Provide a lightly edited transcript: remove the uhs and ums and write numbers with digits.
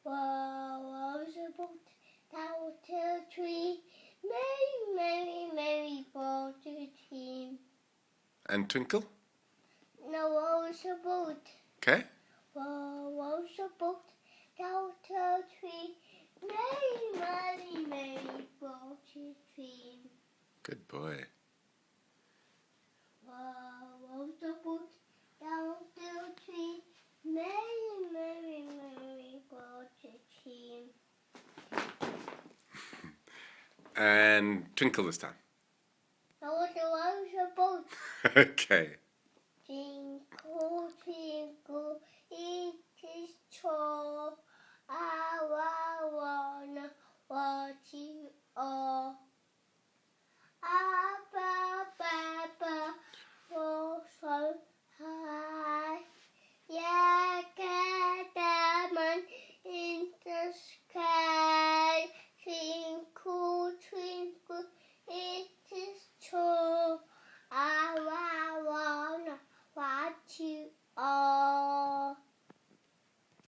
was a boat down to a tree. Mary, Mary, Mary brought a team. And twinkle? No, was a boat. Okay. Was a boat down to a tree. Mary, Mary, Mary brought a team. Good boy. Was a boat down to a tree. Mary, Mary, Mary brought a team. And twinkle this time. Was a boat. Okay. Twinkle, twinkle, it is true. I wanna watch you all.